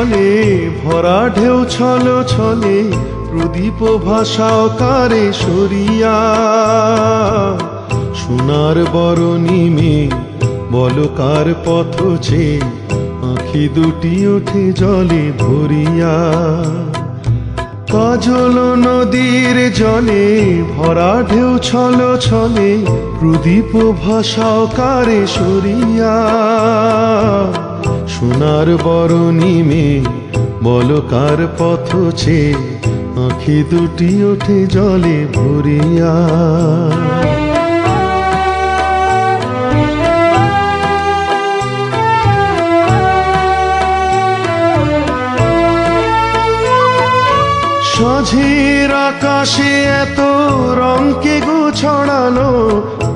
জলে ভরা ঢেউ ছল ছলে প্রদীপ ভাষাও কারে সরিয়া সোনার বরণী মে বলো কার পথ ছে আঁখি দুটি ওঠে জলে ভরিয়া কাজল নদীর জলে ভরা ঢেউ ছল ছলে প্রদীপ ভাষাও কারে সরিয়া সোনার বরণী মে বলো কার পথ ছে আঁখি দুটি ওঠে জলে ভরিয়া সাঁঝের আকাশে এত রঙকে গো ছড়ালো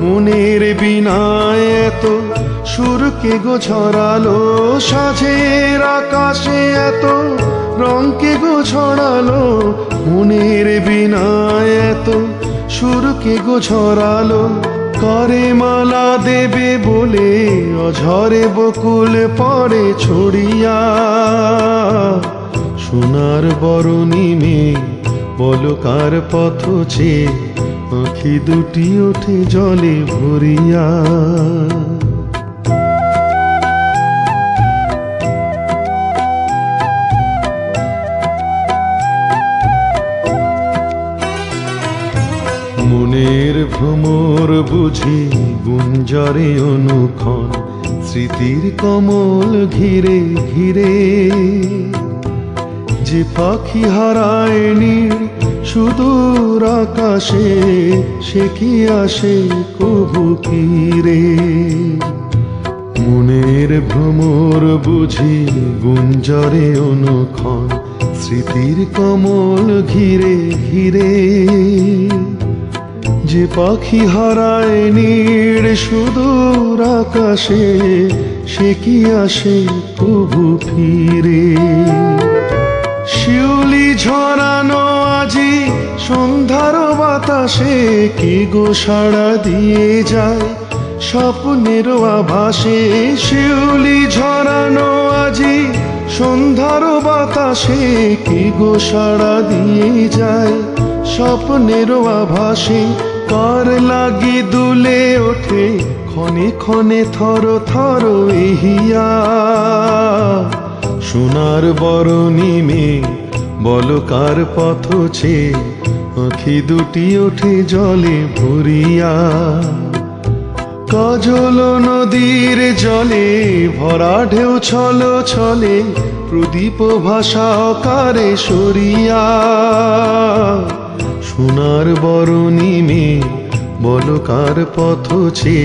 মনের বিনায় এত সুরকে গো ছড়ালো সাঁঝের আকাশে এত রঙকে গো ছড়ালো মনের বিনায় এত সুরকে গো ছড়ালো করে মালা দেবে বলে অঝরে বকুল পড়ে ছড়িয়া সোনার বরণী মে বলো কার পথ ছে আঁখি দুটি ওঠে জলে ভরিয়া মনের ভ্রমর বুঝি গুঞ্জরে অনুক্ষণ স্মৃতির কমল ঘিরে ঘিরে যে পাখি হারায় নীড় সুদূর আকাশে সে কি আসে কবু ফিরে মনের ভ্রমর বুঝি গুঞ্জরে অনুক্ষণ স্মৃতির কমল ঘিরে ঘিরে যে পাখি হারায় নীড় সুদূর আকাশে সে কি আসে কবু ফিরে শিউলি ঝরানো আজি সন্ধ্যার বাতাসে কে গো সাড়া দিয়ে যায় স্বপ্নের আভাসে শিউলি ঝরানো আজি সন্ধ্যার বাতাসে কে গো সাড়া দিয়ে যায় স্বপ্নের আভাসে কার লাগি দুলে ওঠে ক্ষণে ক্ষণে থর থর এহিয়া সোনার বরণী মে বলো কার পথ ছে আঁখি দুটি ওঠে জলে ভরিয়া কাজল নদীর জলে ভরা ঢেউ ছল ছলে প্রদীপ ভাষা কারে সরিয়া সোনার বরণী মে বলো কার পথ ছে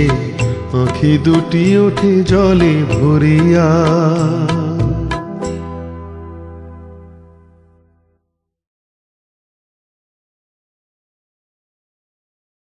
আঁখি দুটি ওঠে জলে ভরিয়া।